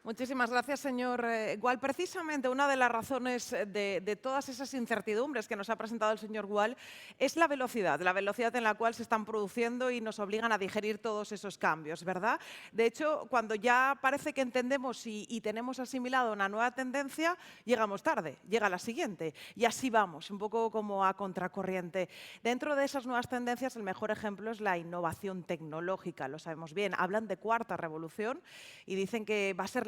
Muchísimas gracias, señor Gual. Precisamente una de las razones de todas esas incertidumbres que nos ha presentado el señor Gual es la velocidad en la cual se están produciendo y nos obligan a digerir todos esos cambios, ¿verdad? De hecho, cuando ya parece que entendemos y tenemos asimilado una nueva tendencia, llegamos tarde, llega la siguiente. Y así vamos, un poco como a contracorriente. Dentro de esas nuevas tendencias, el mejor ejemplo es la innovación tecnológica, lo sabemos bien. Hablan de cuarta revolución y dicen que va a ser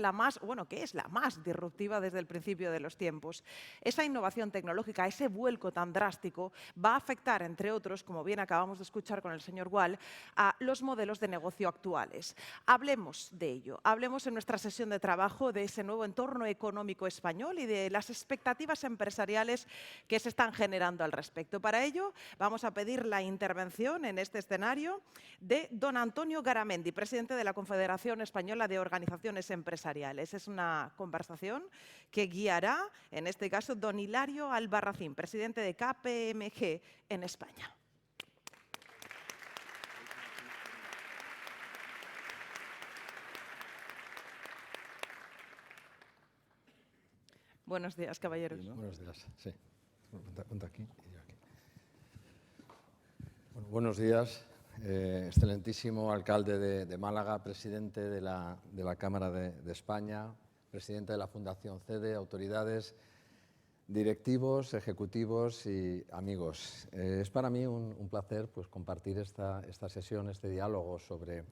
que es la más disruptiva desde el principio de los tiempos. Esa innovación tecnológica, ese vuelco tan drástico, va a afectar, entre otros, como bien acabamos de escuchar con el señor Gual, a los modelos de negocio actuales. Hablemos de ello, hablemos en nuestra sesión de trabajo de ese nuevo entorno económico español y de las expectativas empresariales que se están generando al respecto. Para ello, vamos a pedir la intervención en este escenario de don Antonio Garamendi, presidente de la Confederación Española de Organizaciones Empresariales. Es una conversación que guiará, en este caso, don Hilario Albarracín, presidente de KPMG en España. Buenos días, caballeros. Buenos días, sí. Ponte aquí y yo aquí. Bueno, buenos días, excelentísimo alcalde de Málaga, presidente de la Cámara de España, presidente de la Fundación CEDE, autoridades, directivos, ejecutivos y amigos. Es para mí un placer pues, compartir esta sesión, este diálogo sobre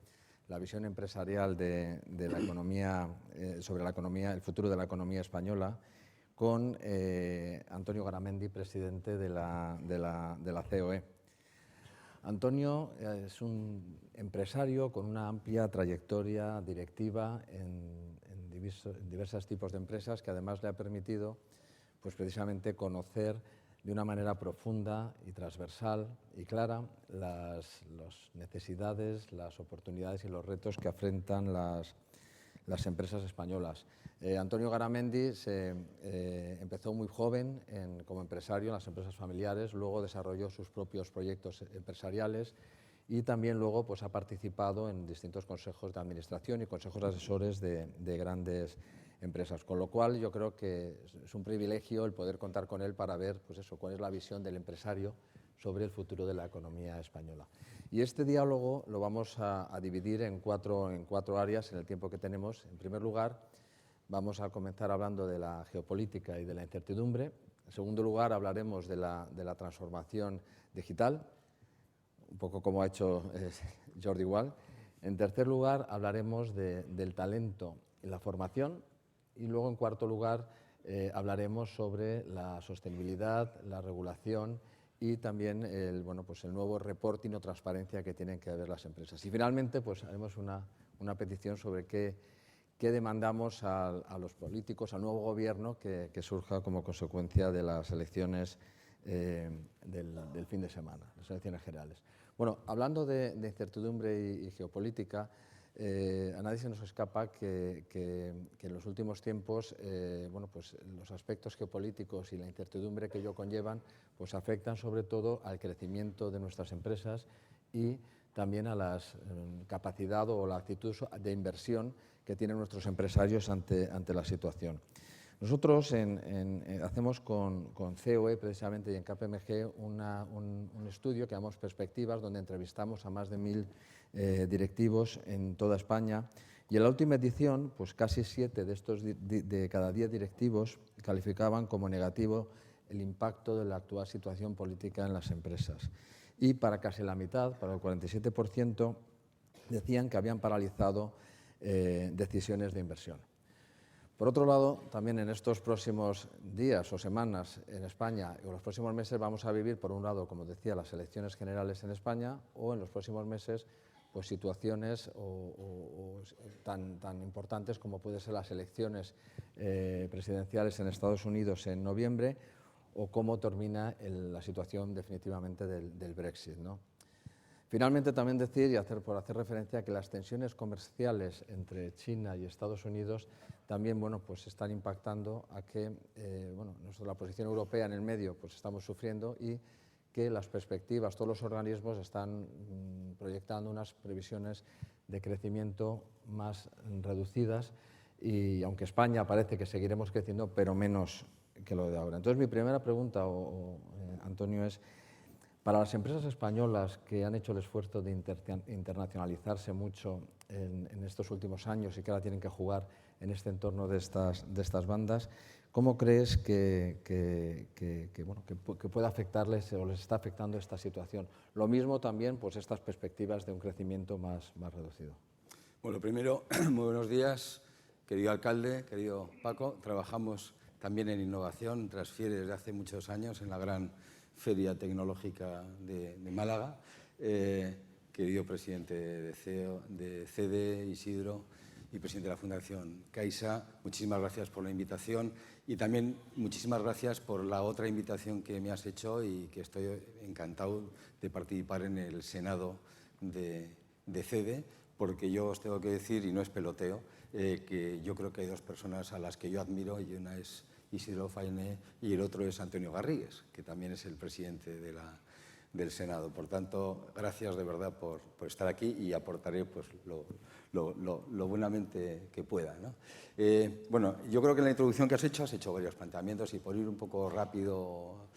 la visión empresarial de la economía, sobre la economía, el futuro de la economía española, con Antonio Garamendi, presidente de la COE. Antonio es un empresario con una amplia trayectoria directiva en diversos tipos de empresas que además le ha permitido pues, precisamente conocer de una manera profunda y transversal y clara las necesidades, las oportunidades y los retos que afrontan las empresas españolas. Antonio Garamendi empezó muy joven como empresario en las empresas familiares, luego desarrolló sus propios proyectos empresariales y también luego pues, ha participado en distintos consejos de administración y consejos asesores de grandes empresas, con lo cual yo creo que es un privilegio el poder contar con él para ver pues eso, cuál es la visión del empresario sobre el futuro de la economía española. Y este diálogo lo vamos a dividir en cuatro áreas en el tiempo que tenemos. En primer lugar, vamos a comenzar hablando de la geopolítica y de la incertidumbre. En segundo lugar, hablaremos de la transformación digital, un poco como ha hecho Jordi Gual. En tercer lugar, hablaremos del talento y la formación. Y luego, en cuarto lugar, hablaremos sobre la sostenibilidad, la regulación y también el nuevo reporting o transparencia que tienen que haber las empresas. Y finalmente, pues haremos una petición sobre qué demandamos a los políticos, al nuevo gobierno que surja como consecuencia de las elecciones del fin de semana, las elecciones generales. Bueno, hablando de incertidumbre y geopolítica, a nadie se nos escapa que en los últimos tiempos los aspectos geopolíticos y la incertidumbre que ello conllevan pues afectan sobre todo al crecimiento de nuestras empresas y también a la capacidad o la actitud de inversión que tienen nuestros empresarios ante la situación. Nosotros hacemos con COE precisamente y en KPMG un estudio que llamamos Perspectivas, donde entrevistamos a más de 1000 directivos en toda España y en la última edición pues casi 7 de cada 10 directivos calificaban como negativo el impacto de la actual situación política en las empresas. Y para casi la mitad, para el 47%, decían que habían paralizado decisiones de inversión. Por otro lado, también en estos próximos días o semanas en España o los próximos meses vamos a vivir, por un lado, como decía, las elecciones generales en España o en los próximos meses pues, situaciones tan importantes como pueden ser las elecciones presidenciales en Estados Unidos en noviembre o cómo termina la situación definitivamente del Brexit, ¿no? Finalmente, también decir y por hacer referencia que las tensiones comerciales entre China y Estados Unidos también pues están impactando a que la posición europea en el medio pues estamos sufriendo y que las perspectivas, todos los organismos están proyectando unas previsiones de crecimiento más reducidas y aunque España parece que seguiremos creciendo, pero menos que lo de ahora. Entonces, mi primera pregunta, Antonio, es, para las empresas españolas que han hecho el esfuerzo de internacionalizarse mucho en estos últimos años y que ahora tienen que jugar en este entorno de estas bandas, ¿cómo crees que puede afectarles o les está afectando esta situación? Lo mismo también, pues, estas perspectivas de un crecimiento más reducido. Bueno, primero, muy buenos días, querido alcalde, querido Paco. Trabajamos también en innovación, Transfiere desde hace muchos años en la gran Feria Tecnológica de Málaga. Querido presidente de CEDE, Isidro, y presidente de la Fundación Caixa, muchísimas gracias por la invitación y también muchísimas gracias por la otra invitación que me has hecho y que estoy encantado de participar en el Senado de CEDE, porque yo os tengo que decir, y no es peloteo, que yo creo que hay dos personas a las que yo admiro, y una es Isidro Fainé y el otro es Antonio Garrigues, que también es el presidente del Senado. Por tanto, gracias de verdad por estar aquí y aportaré pues, lo buenamente que pueda, ¿no? Bueno, yo creo que en la introducción que has hecho varios planteamientos y por ir un poco rápido.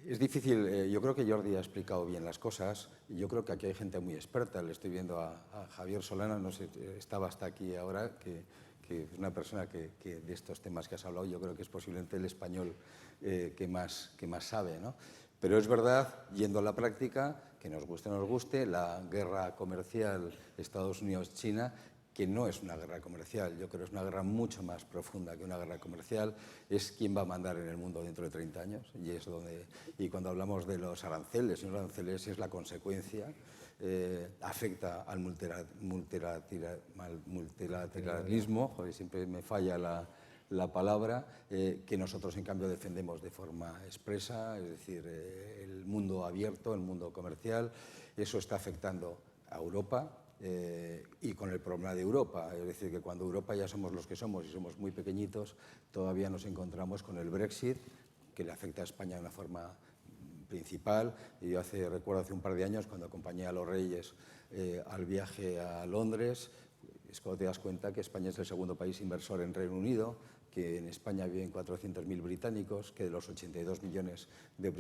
Es difícil, yo creo que Jordi ha explicado bien las cosas y yo creo que aquí hay gente muy experta. Le estoy viendo a Javier Solana, no sé, estaba hasta aquí ahora, que es una persona que de estos temas que has hablado yo creo que es posiblemente el español que más sabe, ¿no? Pero es verdad, yendo a la práctica, que nos guste o no nos guste, la guerra comercial Estados Unidos-China, que no es una guerra comercial, yo creo que es una guerra mucho más profunda que una guerra comercial, es quién va a mandar en el mundo dentro de 30 años. Y cuando hablamos de los aranceles, los aranceles es la consecuencia, afecta al multilateralismo, joder, siempre me falla la palabra, que nosotros en cambio defendemos de forma expresa, es decir, el mundo abierto, el mundo comercial. Eso está afectando a Europa y con el problema de Europa, es decir, que cuando Europa ya somos los que somos y somos muy pequeñitos, todavía nos encontramos con el Brexit, que le afecta a España de una forma principal. Y yo recuerdo hace un par de años, cuando acompañé a los Reyes al viaje a Londres, es cuando te das cuenta que España es el segundo país inversor en Reino Unido, que en España viven 400.000 británicos, que de los 82 millones de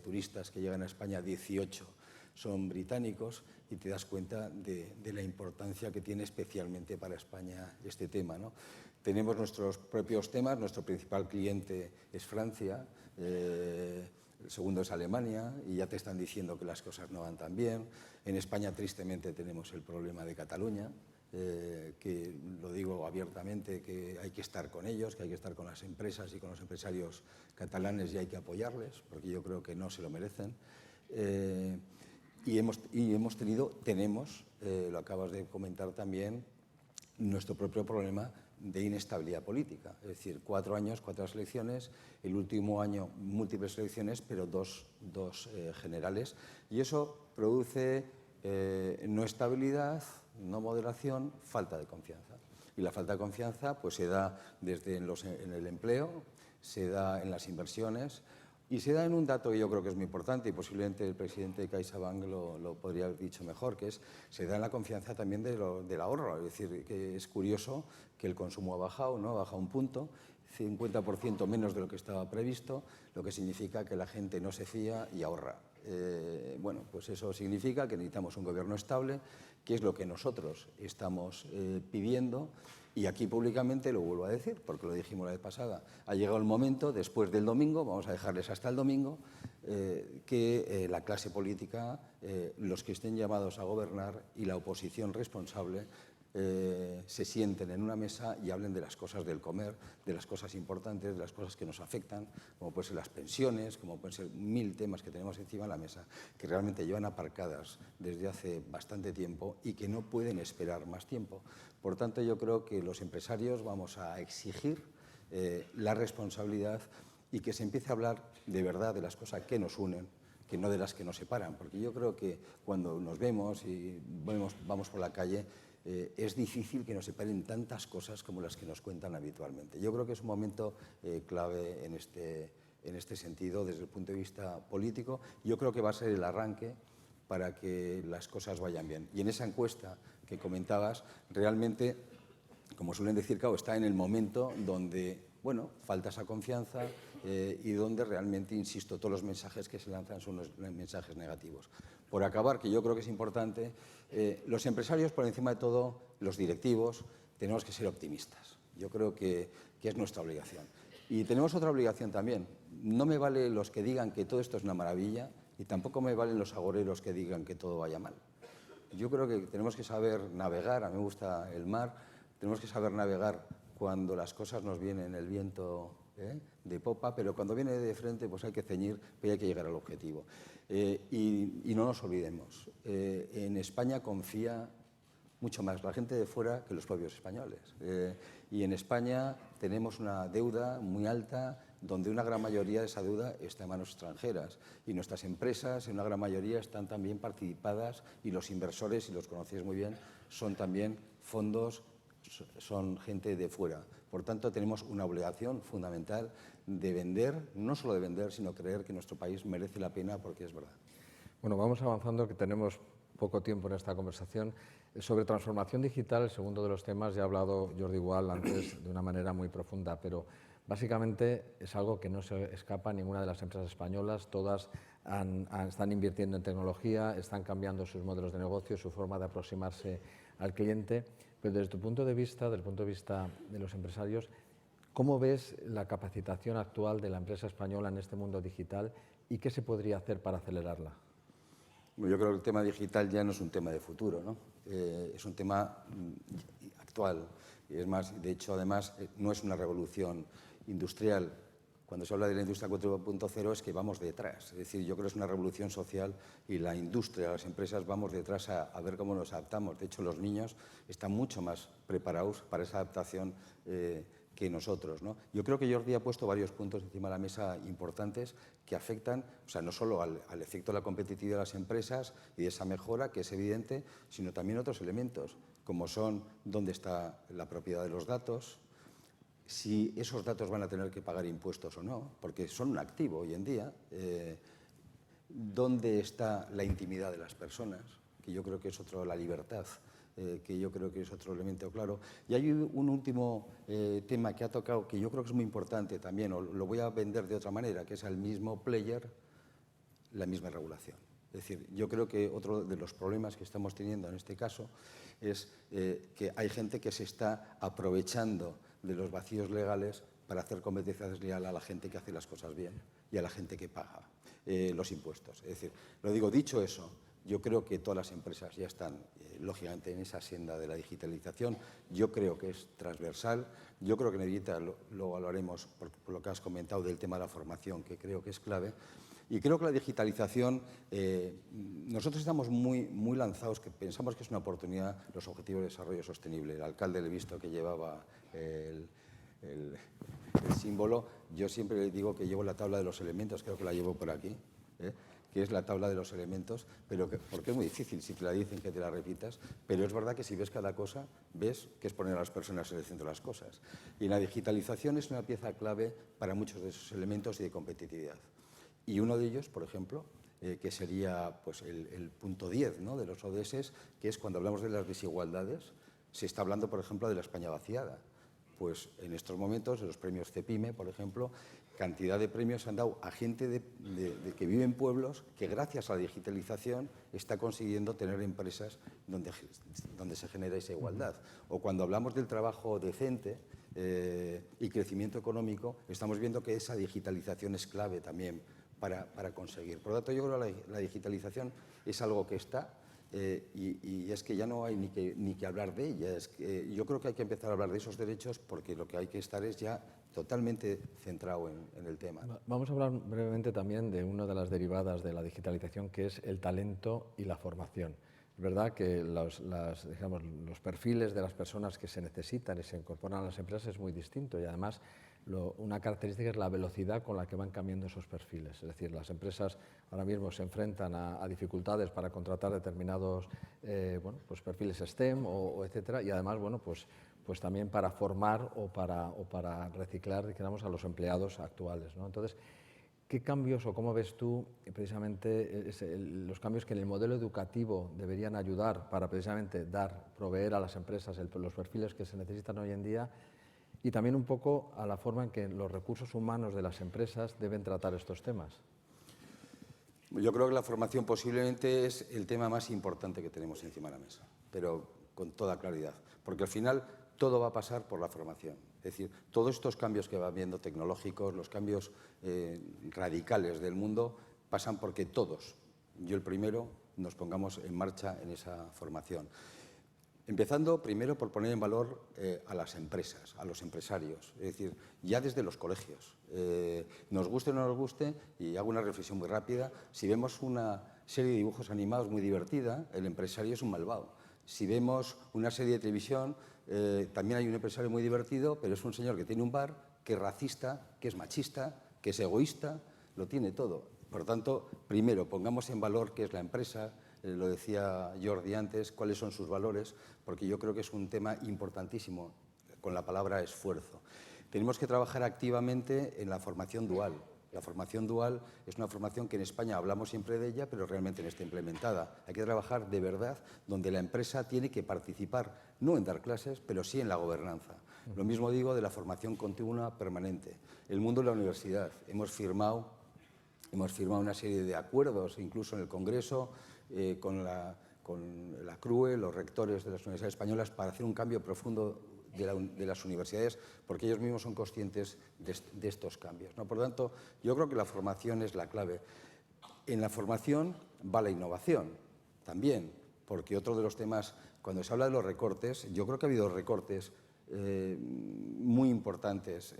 turistas que llegan a España, 18 son británicos, y te das cuenta de la importancia que tiene especialmente para España este tema, ¿no? Tenemos nuestros propios temas, nuestro principal cliente es Francia, el segundo es Alemania, y ya te están diciendo que las cosas no van tan bien. En España, tristemente, tenemos el problema de Cataluña, que lo digo abiertamente, que hay que estar con ellos, que hay que estar con las empresas y con los empresarios catalanes y hay que apoyarles, porque yo creo que no se lo merecen. Tenemos, lo acabas de comentar también, nuestro propio problema de inestabilidad política. Es decir, 4 años, 4 elecciones, el último año múltiples elecciones, pero dos generales. Y eso produce no estabilidad, no moderación, falta de confianza. Y la falta de confianza pues, se da desde en el empleo, se da en las inversiones y se da en un dato que yo creo que es muy importante y posiblemente el presidente de CaixaBank lo podría haber dicho mejor, que se da en la confianza también del ahorro. Es decir, que es curioso que el consumo ha bajado, ¿no? Ha bajado un punto, 50% menos de lo que estaba previsto, lo que significa que la gente no se fía y ahorra. Bueno, pues eso significa que necesitamos un gobierno estable, que es lo que nosotros estamos pidiendo. Y aquí públicamente lo vuelvo a decir, porque lo dijimos la vez pasada. Ha llegado el momento, después del domingo, vamos a dejarles hasta el domingo, que la clase política, los que estén llamados a gobernar y la oposición responsable, se sienten en una mesa y hablen de las cosas del comer, de las cosas importantes, de las cosas que nos afectan, como pueden ser las pensiones, como pueden ser 1000 temas que tenemos encima de la mesa, que realmente llevan aparcadas desde hace bastante tiempo y que no pueden esperar más tiempo. Por tanto, yo creo que los empresarios vamos a exigir la responsabilidad y que se empiece a hablar de verdad de las cosas que nos unen, que no de las que nos separan, porque yo creo que cuando nos vemos y vamos por la calle, es difícil que nos separen tantas cosas como las que nos cuentan habitualmente. Yo creo que es un momento clave en este sentido, desde el punto de vista político. Yo creo que va a ser el arranque para que las cosas vayan bien. Y en esa encuesta que comentabas, realmente como suelen decir, claro, está en el momento donde, bueno, falta esa confianza y donde realmente, insisto, todos los mensajes que se lanzan son los mensajes negativos. Por acabar, que yo creo que es importante, los empresarios, por encima de todo, los directivos, tenemos que ser optimistas. Yo creo que es nuestra obligación. Y tenemos otra obligación también. No me vale los que digan que todo esto es una maravilla y tampoco me valen los agoreros que digan que todo vaya mal. Yo creo que tenemos que saber navegar, a mí me gusta el mar, tenemos que saber navegar cuando las cosas nos vienen el viento de popa, pero cuando viene de frente pues hay que ceñir y hay que llegar al objetivo. Y no nos olvidemos, en España confía mucho más la gente de fuera que los propios españoles. Y en España tenemos una deuda muy alta, donde una gran mayoría de esa deuda está en manos extranjeras. Y nuestras empresas, en una gran mayoría, están también participadas y los inversores, y los conocéis muy bien, son también fondos, son gente de fuera. Por tanto, tenemos una obligación fundamental de vender, no solo de vender, sino creer que nuestro país merece la pena porque es verdad. Bueno, vamos avanzando, que tenemos poco tiempo en esta conversación. Sobre transformación digital, el segundo de los temas, ya ha hablado Jordi Gual antes de una manera muy profunda, pero básicamente es algo que no se escapa a ninguna de las empresas españolas. Todas están invirtiendo en tecnología, están cambiando sus modelos de negocio, su forma de aproximarse al cliente. Pero desde tu punto de vista, desde el punto de vista de los empresarios, ¿cómo ves la capacitación actual de la empresa española en este mundo digital y qué se podría hacer para acelerarla? Yo creo que el tema digital ya no es un tema de futuro, ¿no? Es un tema actual. Y es más, de hecho, además, no es una revolución industrial. Cuando se habla de la industria 4.0 es que vamos detrás. Es decir, yo creo que es una revolución social y la industria, las empresas, vamos detrás a ver cómo nos adaptamos. De hecho, los niños están mucho más preparados para esa adaptación que nosotros, ¿no? Yo creo que Jordi ha puesto varios puntos encima de la mesa importantes que afectan, o sea, no solo al efecto de la competitividad de las empresas y de esa mejora, que es evidente, sino también otros elementos, como son dónde está la propiedad de los datos, si esos datos van a tener que pagar impuestos o no, porque son un activo hoy en día, dónde está la intimidad de las personas, que yo creo que es la libertad, que yo creo que es otro elemento claro. Y hay un último tema que ha tocado, que yo creo que es muy importante también, o lo voy a vender de otra manera, que es al mismo player, la misma regulación. Es decir, yo creo que otro de los problemas que estamos teniendo en este caso es que hay gente que se está aprovechando de los vacíos legales para hacer competencia desleal a la gente que hace las cosas bien y a la gente que paga los impuestos. Es decir, lo digo, dicho eso, yo creo que todas las empresas ya están, lógicamente, en esa senda de la digitalización. Yo creo que es transversal. Yo creo que necesita, luego hablaremos, por lo que has comentado, del tema de la formación, que creo que es clave. Y creo que la digitalización, nosotros estamos muy lanzados, que pensamos que es una oportunidad, los Objetivos de Desarrollo Sostenible. El alcalde, le he visto que llevaba el símbolo. Yo siempre le digo que llevo la tabla de los elementos, creo que la llevo por aquí, que es la tabla de los elementos, porque es muy difícil si te la dicen que te la repitas, pero es verdad que si ves cada cosa, ves que es poner a las personas en el centro de las cosas. Y la digitalización es una pieza clave para muchos de esos elementos y de competitividad. Y uno de ellos, por ejemplo, que sería pues, el punto 10, ¿no?, de los ODS, que es cuando hablamos de las desigualdades, se está hablando, por ejemplo, de la España vaciada. Pues en estos momentos, en los premios CEPIME, por ejemplo, cantidad de premios se han dado a gente que vive en pueblos que gracias a la digitalización está consiguiendo tener empresas donde se genera esa igualdad. O cuando hablamos del trabajo decente y crecimiento económico, estamos viendo que esa digitalización es clave también para conseguir. Por lo tanto, yo creo que la digitalización es algo que está y es que ya no hay ni que hablar de ella. Yo creo que hay que empezar a hablar de esos derechos porque lo que hay que estar es ya totalmente centrado en el tema. Vamos a hablar brevemente también de una de las derivadas de la digitalización, que es el talento y la formación. Es verdad que los perfiles de las personas que se necesitan y se incorporan a las empresas es muy distinto y además una característica es la velocidad con la que van cambiando esos perfiles. Es decir, las empresas ahora mismo se enfrentan a dificultades para contratar determinados pues perfiles STEM o etcétera, y además pues también para formar o para reciclar, digamos, a los empleados actuales, ¿no? Entonces, ¿Qué cambios o cómo ves tú precisamente los cambios que en el modelo educativo deberían ayudar para precisamente proveer a las empresas los perfiles que se necesitan hoy en día, y también un poco a la forma en que los recursos humanos de las empresas deben tratar estos temas? Yo creo que la formación posiblemente es el tema más importante que tenemos encima de la mesa, pero con toda claridad, porque al final todo va a pasar por la formación. Es decir, todos estos cambios que va viendo tecnológicos, los cambios radicales del mundo, pasan porque todos, yo el primero, nos pongamos en marcha en esa formación. Empezando primero por poner en valor a las empresas, a los empresarios, es decir, ya desde los colegios. Nos guste o no nos guste, y hago una reflexión muy rápida, si vemos una serie de dibujos animados muy divertida, el empresario es un malvado. Si vemos una serie de televisión, también hay un empresario muy divertido, pero es un señor que tiene un bar, que es racista, que es machista, que es egoísta, lo tiene todo. Por lo tanto, primero pongamos en valor qué es la empresa, lo decía Jordi antes, cuáles son sus valores, porque yo creo que es un tema importantísimo con la palabra esfuerzo. Tenemos que trabajar activamente en la formación dual. La formación dual es una formación que en España hablamos siempre de ella, pero realmente no está implementada. Hay que trabajar de verdad donde la empresa tiene que participar, no en dar clases, pero sí en la gobernanza. Lo mismo digo de la formación continua permanente. El mundo de la universidad. Hemos firmado una serie de acuerdos, incluso en el Congreso, con la CRUE, los rectores de las universidades españolas, para hacer un cambio profundo de las universidades, porque ellos mismos son conscientes de estos cambios, ¿no? Por lo tanto, yo creo que la formación es la clave. En la formación va la innovación también, porque otro de los temas, cuando se habla de los recortes, yo creo que ha habido recortes muy importantes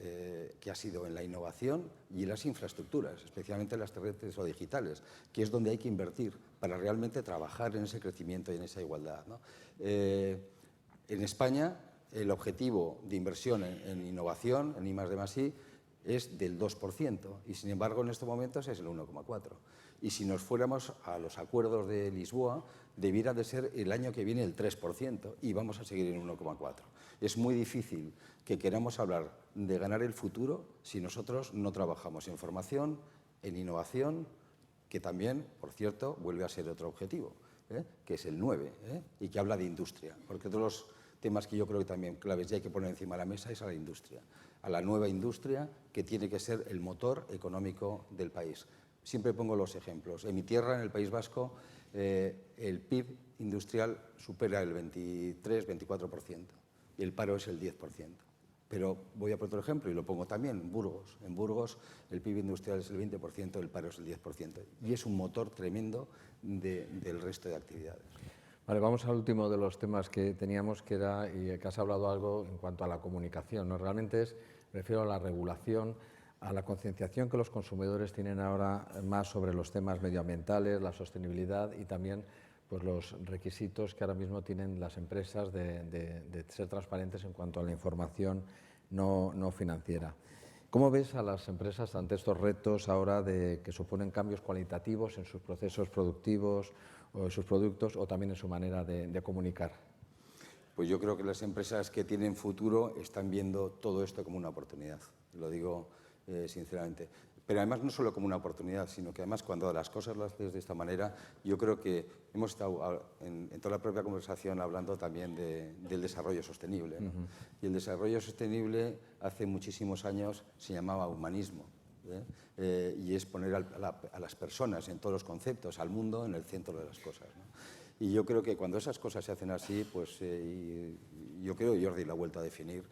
que ha sido en la innovación y en las infraestructuras, especialmente en las redes o digitales, que es donde hay que invertir para realmente trabajar en ese crecimiento y en esa igualdad, ¿no? En España, el objetivo de inversión en innovación, en I+D+I, es del 2%, y sin embargo en estos momentos es el 1,4%. Y si nos fuéramos a los acuerdos de Lisboa, debiera de ser el año que viene el 3%, y vamos a seguir en 1,4%. Es muy difícil que queramos hablar de ganar el futuro si nosotros no trabajamos en formación, en innovación, que también, por cierto, vuelve a ser otro objetivo, que es el 9, y que habla de industria, porque todos los temas que yo creo que también claves y hay que poner encima de la mesa es a la industria, a la nueva industria que tiene que ser el motor económico del país. Siempre pongo los ejemplos. En mi tierra, en el País Vasco, el PIB industrial supera el 23-24% y el paro es el 10%. Pero voy a poner otro ejemplo y lo pongo también en Burgos. En Burgos el PIB industrial es el 20%, el paro es el 10%. Y es un motor tremendo del resto de actividades. Vale, vamos al último de los temas que teníamos, que era, y que has hablado algo en cuanto a la comunicación, ¿no? Realmente me refiero a la regulación, a la concienciación que los consumidores tienen ahora más sobre los temas medioambientales, la sostenibilidad y también pues, los requisitos que ahora mismo tienen las empresas de ser transparentes en cuanto a la información no financiera. ¿Cómo ves a las empresas ante estos retos ahora que suponen cambios cualitativos en sus procesos productivos o en sus productos o también en su manera de comunicar? Pues yo creo que las empresas que tienen futuro están viendo todo esto como una oportunidad, lo digo sinceramente. Pero además no solo como una oportunidad, sino que además cuando las cosas las haces de esta manera, yo creo que hemos estado en toda la propia conversación hablando también del desarrollo sostenible, ¿no? Y el desarrollo sostenible hace muchísimos años se llamaba humanismo, y es poner a las personas en todos los conceptos, al mundo en el centro de las cosas, ¿no? Y yo creo que cuando esas cosas se hacen así, pues yo creo, Jordi lo ha vuelto a definir,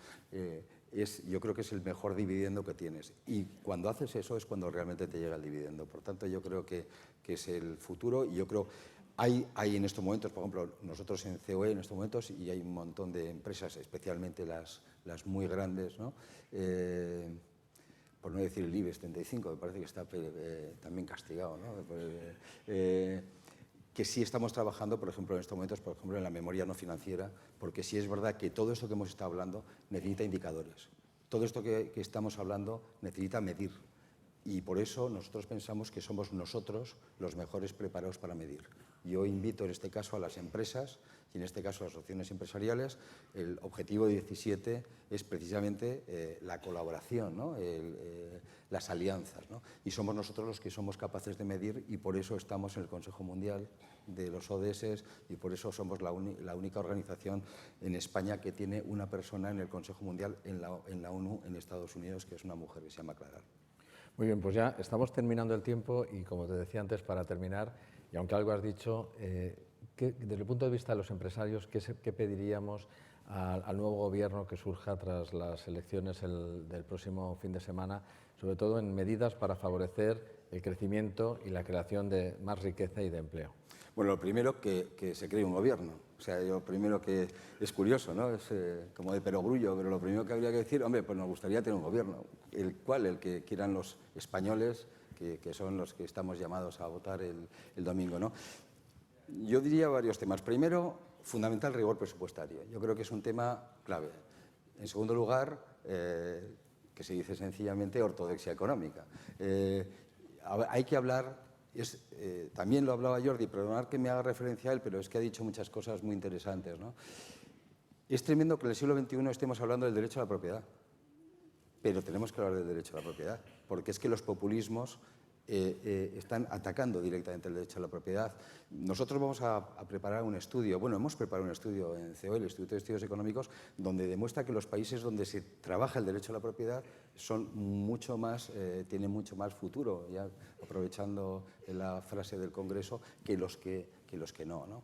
yo creo que es el mejor dividendo que tienes. Y cuando haces eso es cuando realmente te llega el dividendo. Por tanto, yo creo que es el futuro. Y yo creo, hay en estos momentos, por ejemplo, nosotros en COE en estos momentos, y hay un montón de empresas, especialmente las muy grandes, ¿no? Por no decir el IBEX 35, me parece que está también castigado, ¿no? Que sí estamos trabajando, por ejemplo, en estos momentos, por ejemplo, en la memoria no financiera, porque sí es verdad que todo esto que hemos estado hablando necesita indicadores. Todo esto que estamos hablando necesita medir. Y por eso nosotros pensamos que somos nosotros los mejores preparados para medir. Yo invito en este caso a las empresas y en este caso a las asociaciones empresariales. El objetivo 17 es precisamente la colaboración, ¿no? Las alianzas, ¿no? Y somos nosotros los que somos capaces de medir, y por eso estamos en el Consejo Mundial de los ODS, y por eso somos la única organización en España que tiene una persona en el Consejo Mundial en la ONU en Estados Unidos, que es una mujer que se llama Clara. Muy bien, pues ya estamos terminando el tiempo y, como te decía antes, para terminar, y aunque algo has dicho, desde el punto de vista de los empresarios, ¿qué pediríamos al nuevo gobierno que surja tras las elecciones del próximo fin de semana, sobre todo en medidas para favorecer el crecimiento y la creación de más riqueza y de empleo? Bueno, lo primero, que se cree un gobierno. O sea, lo primero que es curioso, ¿no? Es como de perogrullo, pero lo primero que habría que decir, hombre, pues nos gustaría tener un gobierno. El que quieran los españoles, que son los que estamos llamados a votar el domingo, ¿no? Yo diría varios temas. Primero, fundamental rigor presupuestario. Yo creo que es un tema clave. En segundo lugar, que se dice sencillamente ortodoxia económica. Hay que hablar, también lo hablaba Jordi, perdonad que me haga referencia a él, pero es que ha dicho muchas cosas muy interesantes, ¿no? Es tremendo que en el siglo XXI estemos hablando del derecho a la propiedad, pero tenemos que hablar del derecho a la propiedad, porque es que los populismos están atacando directamente el derecho a la propiedad. Nosotros vamos a preparar un estudio, bueno, hemos preparado un estudio en COE, el Instituto de Estudios Económicos, donde demuestra que los países donde se trabaja el derecho a la propiedad son mucho más, tienen mucho más futuro, ya aprovechando la frase del Congreso, que los que no, ¿no?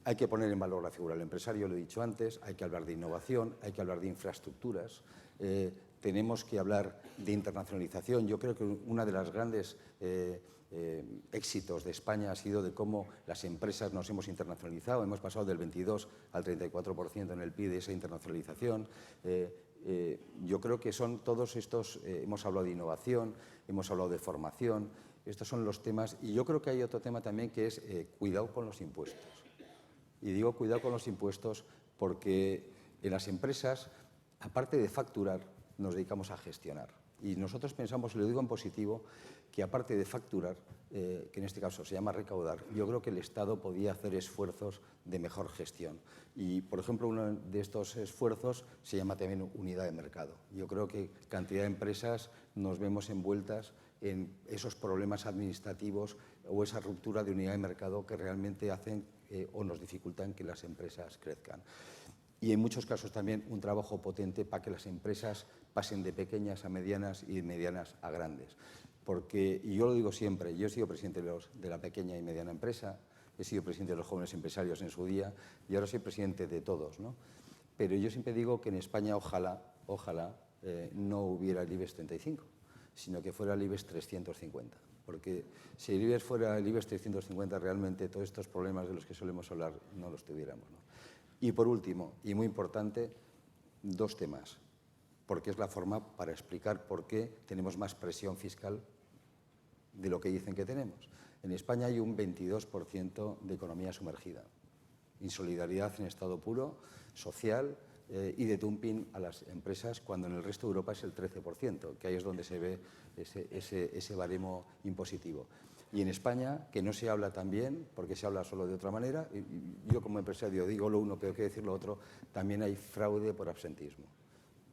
Hay que poner en valor la figura del empresario, lo he dicho antes, hay que hablar de innovación, hay que hablar de infraestructuras, tenemos que hablar de internacionalización. Yo creo que uno de los grandes éxitos de España ha sido de cómo las empresas nos hemos internacionalizado. Hemos pasado del 22 al 34% en el PIB de esa internacionalización. Yo creo que son todos estos, hemos hablado de innovación, hemos hablado de formación, estos son los temas. Y yo creo que hay otro tema también que es cuidado con los impuestos. Y digo cuidado con los impuestos porque en las empresas, aparte de facturar, nos dedicamos a gestionar. Y nosotros pensamos, y lo digo en positivo, que aparte de facturar, que en este caso se llama recaudar, yo creo que el Estado podía hacer esfuerzos de mejor gestión. Y, por ejemplo, uno de estos esfuerzos se llama también unidad de mercado. Yo creo que cantidad de empresas nos vemos envueltas en esos problemas administrativos o esa ruptura de unidad de mercado que realmente hacen o nos dificultan que las empresas crezcan. Y en muchos casos también un trabajo potente para que las empresas pasen de pequeñas a medianas y de medianas a grandes. Porque, y yo lo digo siempre, yo he sido presidente de la pequeña y mediana empresa, he sido presidente de los jóvenes empresarios en su día y ahora soy presidente de todos, ¿no? Pero yo siempre digo que en España ojalá no hubiera el IBEX 35, sino que fuera el IBEX 350. Porque si el IBEX fuera el IBEX 350, realmente todos estos problemas de los que solemos hablar no los tuviéramos, ¿no? Y por último, y muy importante, dos temas, porque es la forma para explicar por qué tenemos más presión fiscal de lo que dicen que tenemos. En España hay un 22% de economía sumergida, insolidaridad en estado puro, social y de dumping a las empresas, cuando en el resto de Europa es el 13%, que ahí es donde se ve ese baremo impositivo. Y en España, que no se habla tan bien, porque se habla solo de otra manera, y yo como empresario digo lo uno, pero que decir lo otro, también hay fraude por absentismo.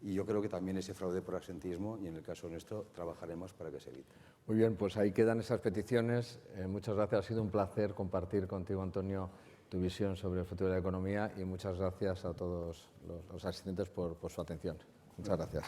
Y yo creo que también ese fraude por absentismo, y en el caso nuestro, trabajaremos para que se evite. Muy bien, pues ahí quedan esas peticiones. Muchas gracias, ha sido un placer compartir contigo, Antonio, tu visión sobre el futuro de la economía, y muchas gracias a todos los asistentes por su atención. Muchas gracias.